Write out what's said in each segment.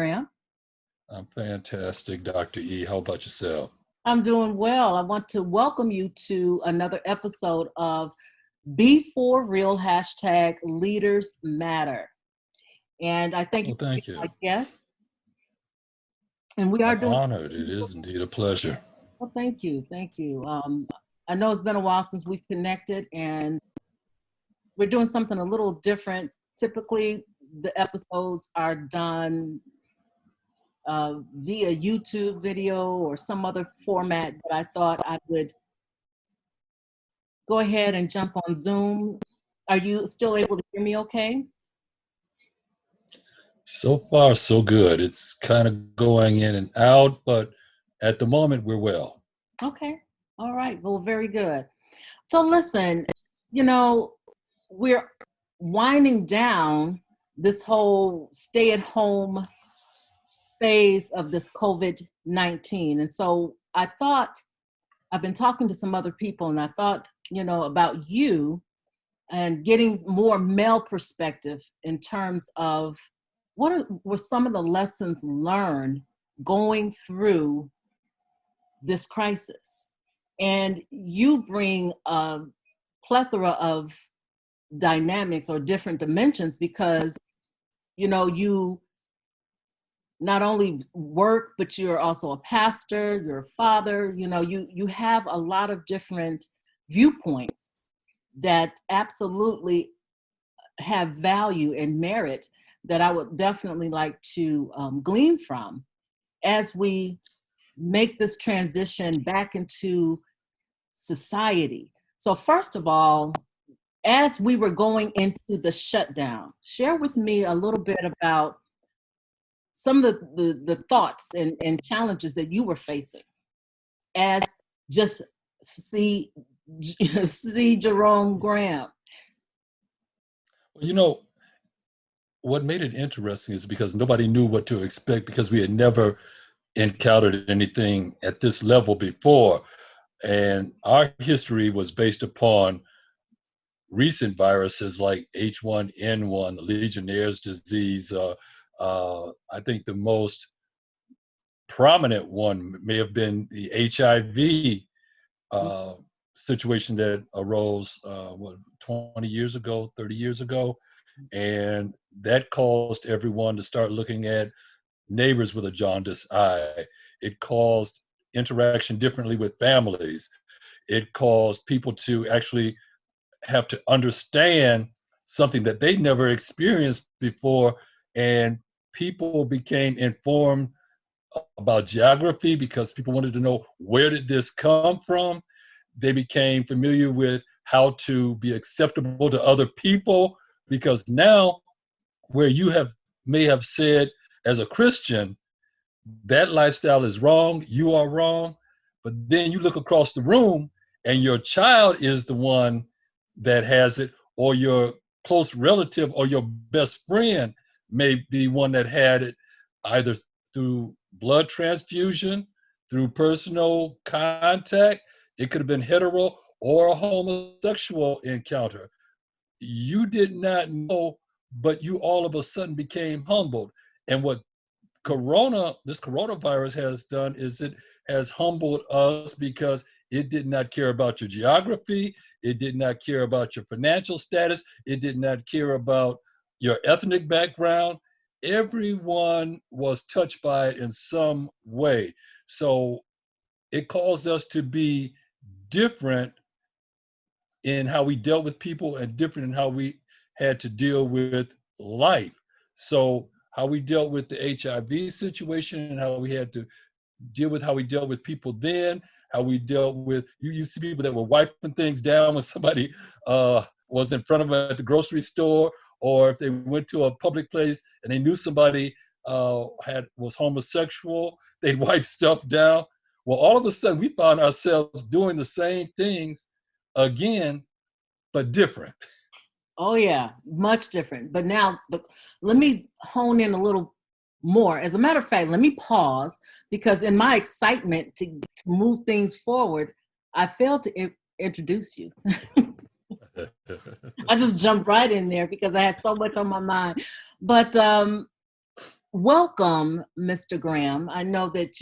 Graham. I'm fantastic, Dr. E. How about yourself? I'm doing well. I want to welcome you to another episode of B4Real hashtag Leaders Matter. And I thank you Well, for being thank my you. guest. And we are I'm doing honored. It is indeed a pleasure. well, thank you. Thank you. I know it's been a while since we've connected, and we're doing something a little different. Typically, the episodes are done via YouTube video or some other format, but I thought I would go ahead and jump on Zoom. Are you still able to hear me okay? So far, so good. It's kind of going in and out, but at the moment, we're well. Okay. All right. Well, very good. So listen, you know, we're winding down this whole stay at home phase of this COVID-19. And so I thought, I've been talking to some other people and I thought, about you and getting more male perspective in terms of were some of the lessons learned going through this crisis. And you bring a plethora of dynamics or different dimensions because you not only work, but you're also a pastor, you're a father. You have a lot of different viewpoints that absolutely have value and merit that I would definitely like to glean from as we make this transition back into society. So first of all, as we were going into the shutdown, share with me a little bit about some of the thoughts and challenges that you were facing as just see see Jerome Graham. Well, what made it interesting is because nobody knew what to expect because we had never encountered anything at this level before. And our history was based upon recent viruses like H1N1, Legionnaire's disease. I think the most prominent one may have been the HIV uh, situation that arose, 20 years ago, 30 years ago. And that caused everyone to start looking at neighbors with a jaundiced eye. It caused interaction differently with families. It caused people to actually have to understand something that they never experienced before. And people became informed about geography because people wanted to know, where did this come from? They became familiar with how to be acceptable to other people because now, where you have may have said as a Christian that lifestyle is wrong, you are wrong, but then you look across the room and your child is the one that has it, or your close relative or your best friend may be one that had it, either through blood transfusion, through personal contact. It could have been hetero or a homosexual encounter. You did not know, but you all of a sudden became humbled. And what this coronavirus has done is it has humbled us because it did not care about your geography. It did not care about your financial status. It did not care about your ethnic background. Everyone was touched by it in some way. So it caused us to be different in how we dealt with people and different in how we had to deal with life. So how we dealt with the HIV situation and how we had to deal with how we dealt with people then, how we dealt with, you used to see people that were wiping things down when somebody was in front of them at the grocery store, or if they went to a public place and they knew somebody was homosexual, they'd wipe stuff down. Well, all of a sudden we found ourselves doing the same things again, but different. Oh yeah, much different. But now let me hone in a little more. As a matter of fact, let me pause because in my excitement to move things forward, I failed to introduce you. I just jumped right in there because I had so much on my mind. But welcome, Mr. Graham. I know that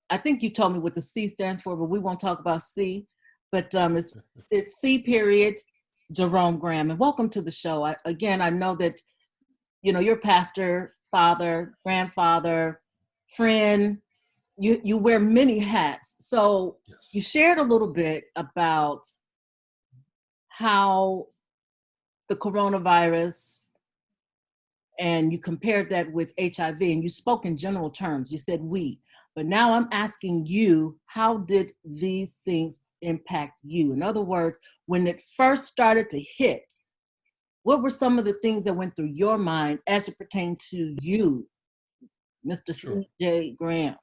I think you told me what the C stands for, but we won't talk about C. But it's C period, Jerome Graham, and welcome to the show. Again, I know that you're pastor, father, grandfather, friend. You wear many hats. So Yes. you shared a little bit about how the coronavirus, and you compared that with HIV, and you spoke in general terms. You said we, but now I'm asking you, how did these things impact you? In other words, when it first started to hit, what were some of the things that went through your mind as it pertained to you, Mr. Sure. C.J. Graham?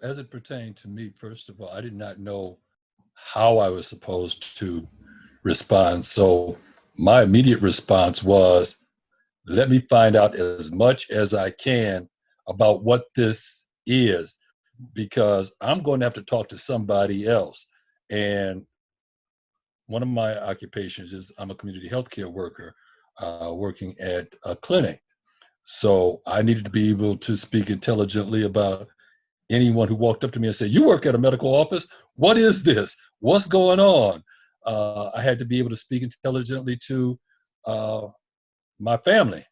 As it pertained to me, first of all, I did not know how I was supposed to respond. So my immediate response was, let me find out as much as I can about what this is, because I'm going to have to talk to somebody else. And one of my occupations is I'm a community healthcare worker working at a clinic. So I needed to be able to speak intelligently about anyone who walked up to me and said, "You work at a medical office? What is this? What's going on?" I had to be able to speak intelligently to uh, my family,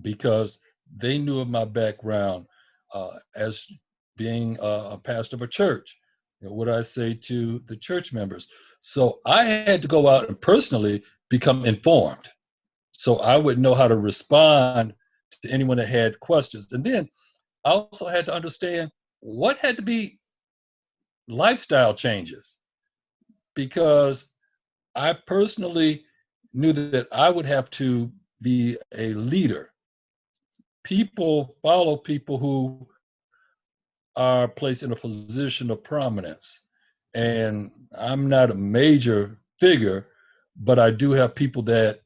because they knew of my background as being a pastor of a church. What I say to the church members. So I had to go out and personally become informed, so I would know how to respond to anyone that had questions. And then I also had to understand what had to be lifestyle changes, because I personally knew that I would have to be a leader. People follow people who are placed in a position of prominence. And I'm not a major figure, but I do have people that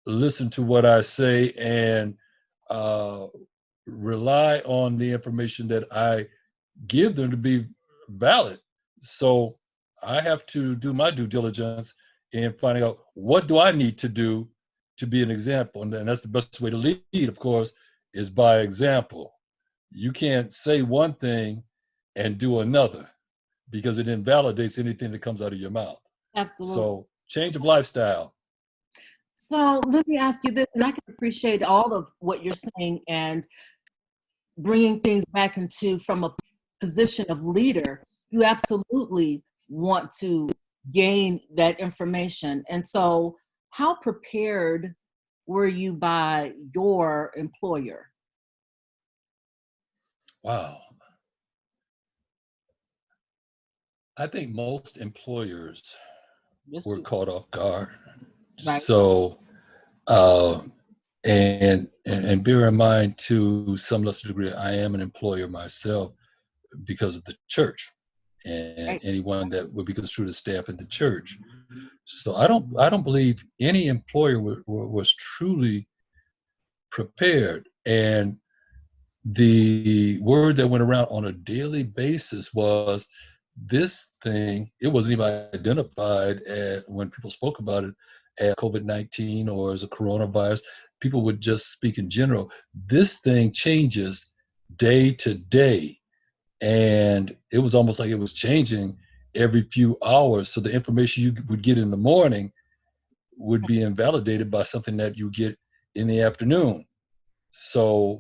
listen to what I say and uh, rely on the information that I give them to be valid. So I have to do my due diligence in finding out what do I need to do to be an example. And that's the best way to lead, of course, is by example. You can't say one thing and do another, because it invalidates anything that comes out of your mouth. Absolutely. So change of lifestyle. So let me ask you this, and I can appreciate all of what you're saying and bringing things back into from a position of leader. You absolutely want to gain that information. And so, how prepared were you by your employer? Wow. I think most employers Yes, were caught off guard. right. So, uh, and bear in mind, to some lesser degree, I am an employer myself because of the church and Right. anyone that would be construed as staff in the church. So I don't believe any employer was truly prepared. And the word that went around on a daily basis was, this thing, it wasn't even identified as, when people spoke about it, as COVID-19 or as a coronavirus. People would just speak in general. This thing changes day to day. And it was almost like it was changing every few hours. So the information you would get in the morning would be invalidated by something that you get in the afternoon. So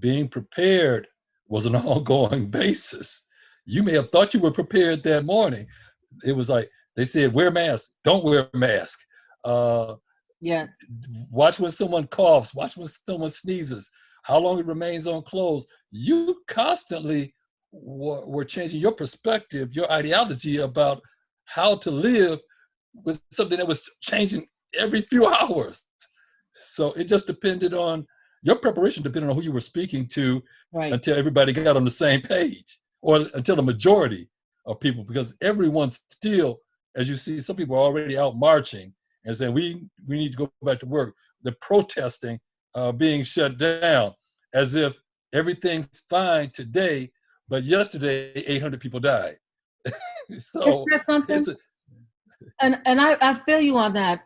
being prepared was an ongoing basis. You may have thought you were prepared that morning. It was like they said, wear a mask, don't wear a mask. Uh, Yes. Watch when someone coughs, watch when someone sneezes, how long it remains on clothes. You constantly were changing your perspective, your ideology about how to live with something that was changing every few hours. So it just depended on your preparation, depended on who you were speaking to, Right. until everybody got on the same page, or until the majority of people, because everyone still, as you see, some people are already out marching and saying, we need to go back to work. They're protesting being shut down, as if everything's fine today, but yesterday 800 people died. Isn't So that something? it's a And I feel you on that.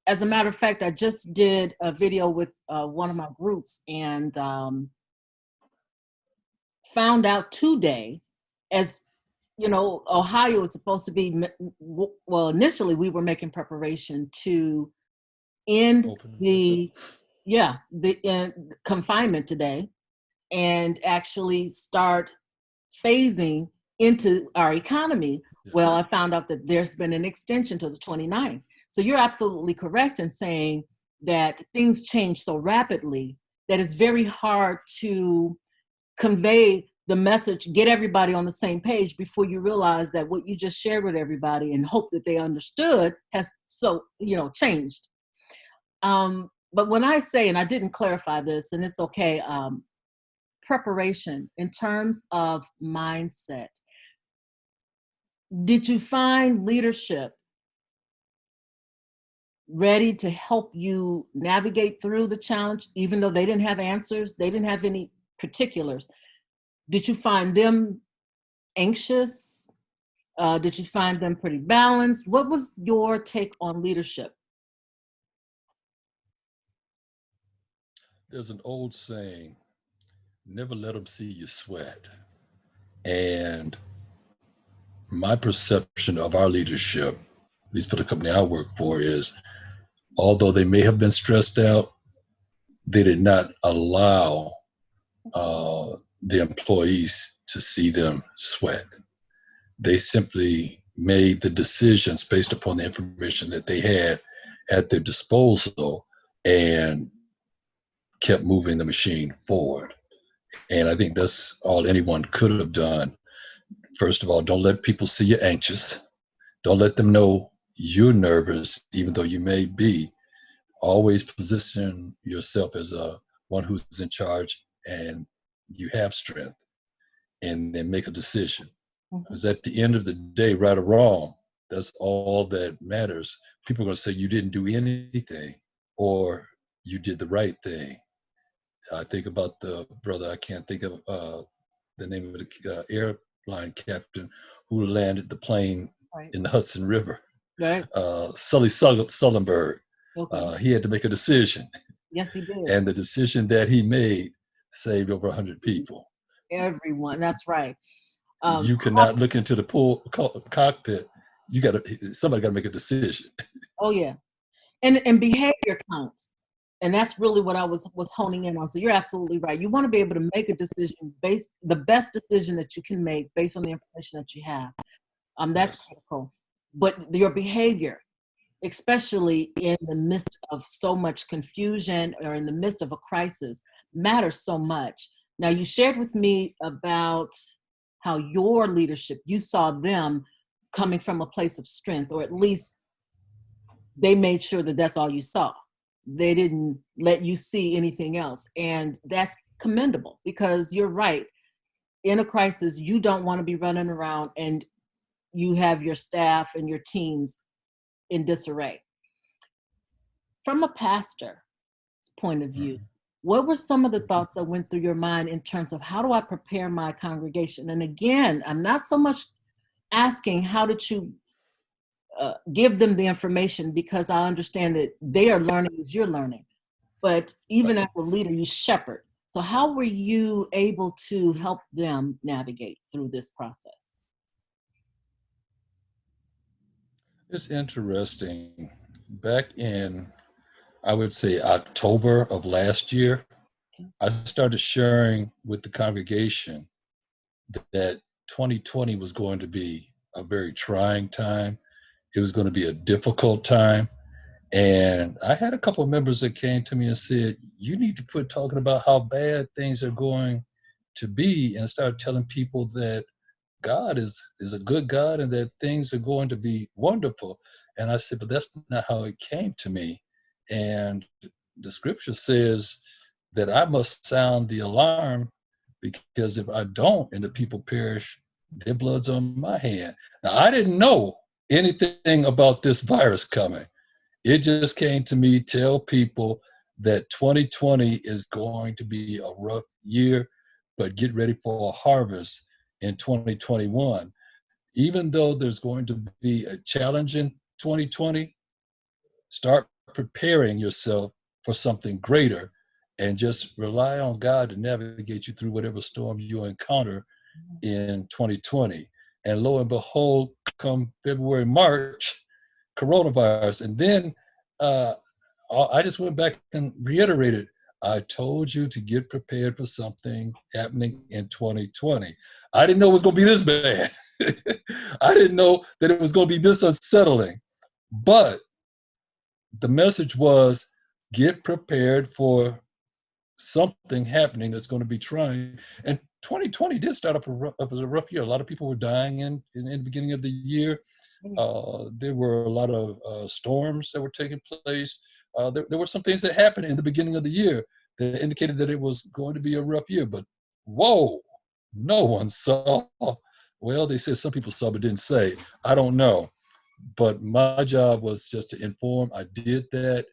as a matter of fact, I just did a video with one of my groups and found out today, as you know, Ohio is supposed to be, well, initially we were making preparation to end Open back up. the, yeah, the confinement today and actually start phasing into our economy. Yes. Well, I found out that there's been an extension to the 29th. So you're absolutely correct in saying that things change so rapidly that it's very hard to convey the message, get everybody on the same page before you realize that what you just shared with everybody and hope that they understood has so, changed. But when I say, and I didn't clarify this, and it's okay, preparation in terms of mindset, did you find leadership ready to help you navigate through the challenge, even though they didn't have answers, they didn't have any particulars? Did you find them anxious? Did you find them pretty balanced? What was your take on leadership? There's an old saying, never let them see you sweat. And my perception of our leadership, at least for the company I work for, is although they may have been stressed out, they did not allow the employees to see them sweat. They simply made the decisions based upon the information that they had at their disposal and kept moving the machine forward. And I think that's all anyone could have done. First of all, don't let people see you anxious. Don't let them know you're nervous, even though you may be. Always position yourself as one who's in charge and you have strength, and then make a decision. Because at the end of the day, right or wrong, that's all that matters. People are going to say you didn't do anything or you did the right thing. I think about the brother, I can't think of the name of the airline captain who landed the plane Right. in the Hudson River. Right. Sully Sullenberg. Okay. He had to make a decision, Yes, he did. and the decision that he made saved over 100 people. Everyone. That's right. You cannot look into the cockpit. Somebody got to make a decision. Oh yeah, and behavior counts, and that's really what I was honing in on. So you're absolutely right. You want to be able to make a decision based the best decision that you can make based on the information that you have. That's Yes. critical. But your behavior, especially in the midst of so much confusion or in the midst of a crisis, matters so much. Now, you shared with me about how your leadership, you saw them coming from a place of strength, or at least they made sure that that's all you saw. They didn't let you see anything else. And that's commendable because you're right. In a crisis, you don't want to be running around and you have your staff and your teams in disarray. From a pastor's point of view, Mhm. what were some of the thoughts that went through your mind in terms of how do I prepare my congregation? And again, I'm not so much asking how did you give them the information, because I understand that they are learning as you're learning. But even Right. as a leader, you shepherd. So how were you able to help them navigate through this process? It's interesting. Back in, I would say, October of last year, Okay. I started sharing with the congregation that 2020 was going to be a very trying time. It was going to be a difficult time. And I had a couple of members that came to me and said, you need to quit talking about how bad things are going to be and start telling people that God is a good God and that things are going to be wonderful. And I said, but that's not how it came to me. And the scripture says that I must sound the alarm, because if I don't and the people perish, their blood's on my hand. Now, I didn't know anything about this virus coming. It just came to me, tell people that 2020 is going to be a rough year, but get ready for a harvest in 2021. Even though there's going to be a challenge in 2020, start preparing yourself for something greater and just rely on God to navigate you through whatever storm you encounter in 2020. And lo and behold, come February, March, coronavirus. And then uh, I just went back and reiterated, I told you to get prepared for something happening in 2020. I didn't know it was going to be this bad. I didn't know that it was going to be this unsettling. But the message was get prepared for something happening that's going to be trying. And 2020 did start up as a rough year. A lot of people were dying in the beginning of the year. There were a lot of storms that were taking place. There were some things that happened in the beginning of the year that indicated that it was going to be a rough year. But whoa, no one saw. Well, they said some people saw but didn't say. I don't know. But my job was just to inform. I did that.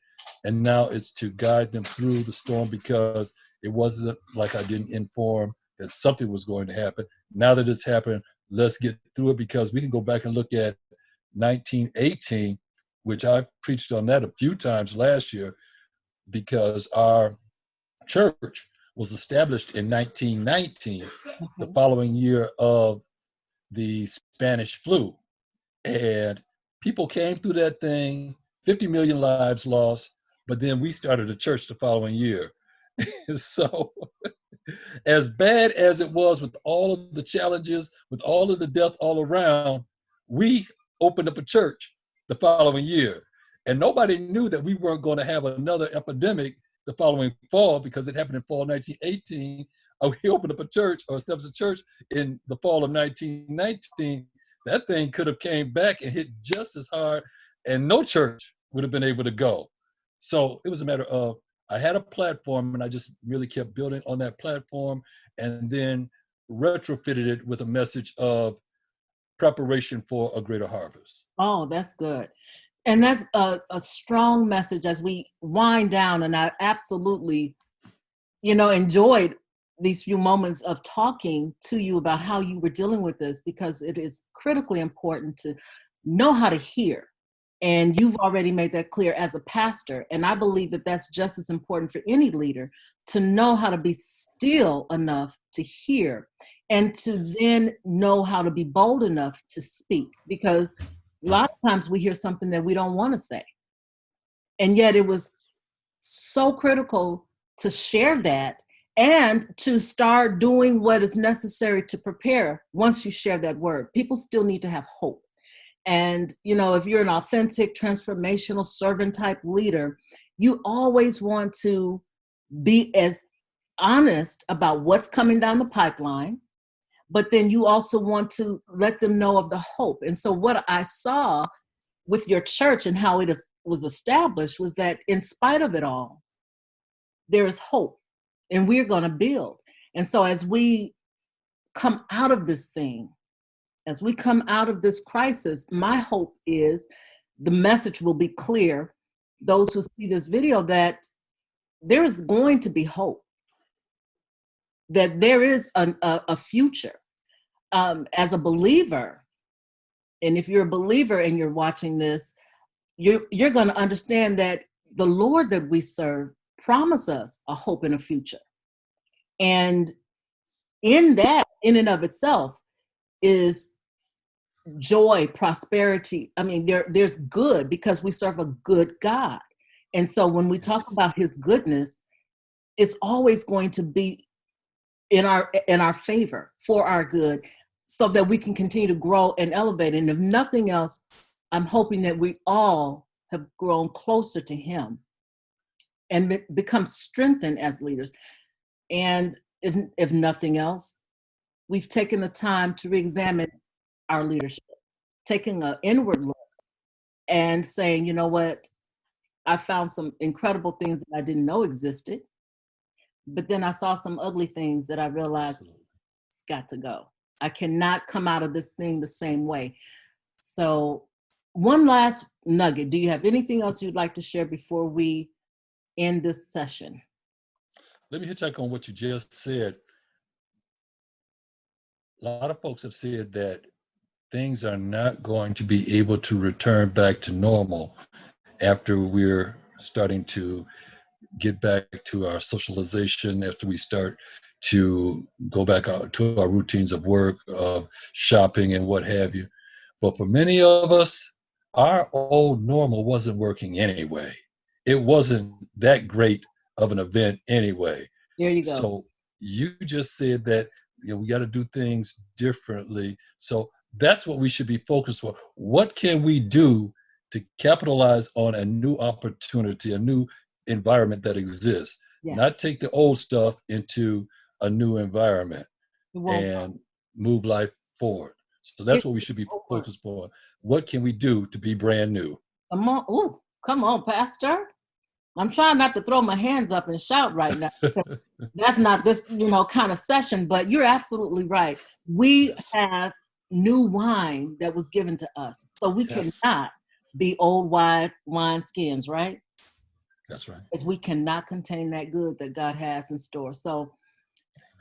And now it's to guide them through the storm, because it wasn't like I didn't inform that something was going to happen. Now that it's happened, let's get through it, because we can go back and look at 1918, which I preached on that a few times last year, because our church was established in 1919, the following year of the Spanish flu. And people came through that thing, 50 million lives lost, but then we started a church the following year. So as bad as it was, with all of the challenges, with all of the death all around, we opened up a church the following year. And nobody knew that we weren't going to have another epidemic the following fall, because it happened in fall 1918. We opened up a church, or established a church, in the fall of 1919. That thing could have came back and hit just as hard, and no church would have been able to go. So it was a matter of, I had a platform, and I just really kept building on that platform, and then retrofitted it with a message of preparation for a greater harvest. Oh, that's good. And that's a strong message as we wind down. And I absolutely, enjoyed these few moments of talking to you about how you were dealing with this, because it is critically important to know how to hear. And you've already made that clear as a pastor. And I believe that that's just as important for any leader, to know how to be still enough to hear, and to then know how to be bold enough to speak. Because a lot of times we hear something that we don't want to say. And yet it was so critical to share that, and to start doing what is necessary to prepare once you share that word. People still need to have hope. And, if you're an authentic, transformational, servant type leader, you always want to be as honest about what's coming down the pipeline, but then you also want to let them know of the hope. And so what I saw with your church and how it was established was that in spite of it all, there is hope, and we're going to build. And so as we come out of this thing, as we come out of this crisis, my hope is the message will be clear, those who see this video, that there is going to be hope, that there is a future. As a believer, and if you're a believer and you're watching this, you're going to understand that the Lord that we serve promised us a hope and a future. And in that, in and of itself, is joy, prosperity. I mean, there's good, because we serve a good God. And so when we talk about his goodness, it's always going to be in our favor, for our good, so that we can continue to grow and elevate. And if nothing else, I'm hoping that we all have grown closer to him and become strengthened as leaders. And if nothing else, we've taken the time to reexamine our leadership, taking an inward look and saying, you know what, I found some incredible things that I didn't know existed, but then I saw some ugly things that I realized it's got to go. I cannot come out of this thing the same way. So one last nugget. Do you have anything else you'd like to share before we end this session? Let me hitchhike on what you just said. A lot of folks have said that things are not going to be able to return back to normal after we're starting to get back to our socialization, after we start to go back out to our routines of work, of shopping, and what have you. But for many of us, our old normal wasn't working anyway. It wasn't that great of an event anyway. There you go. So you just said that, we got to do things differently. So that's what we should be focused on. What can we do to capitalize on a new opportunity, a new environment that exists? Yes. Not take the old stuff into a new environment It won't and move life forward. So get that's what we should be over. focused on. What can we do to be brand new? Come on. Ooh, come on, Pastor. I'm trying not to throw my hands up and shout right now. That's not this, kind of session, but you're absolutely right. We Yes. have new wine that was given to us. So we Yes. cannot be old wine skins, right? That's right. Because we cannot contain that good that God has in store. So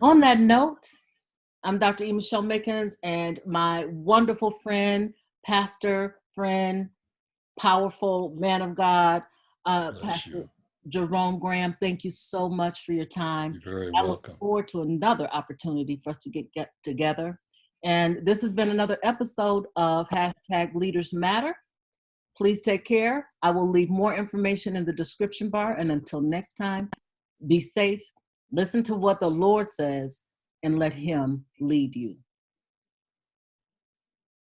on that note, I'm Dr. E. Michelle Mickens, and my wonderful friend, pastor, friend, powerful man of God, Bless Pastor you. Jerome Graham. Thank you so much for your time. You're very I look welcome. forward to another opportunity for us to get together. And this has been another episode of Hashtag Leaders Matter. Please take care. I will leave more information in the description bar. And until next time, be safe, listen to what the Lord says, and let Him lead you.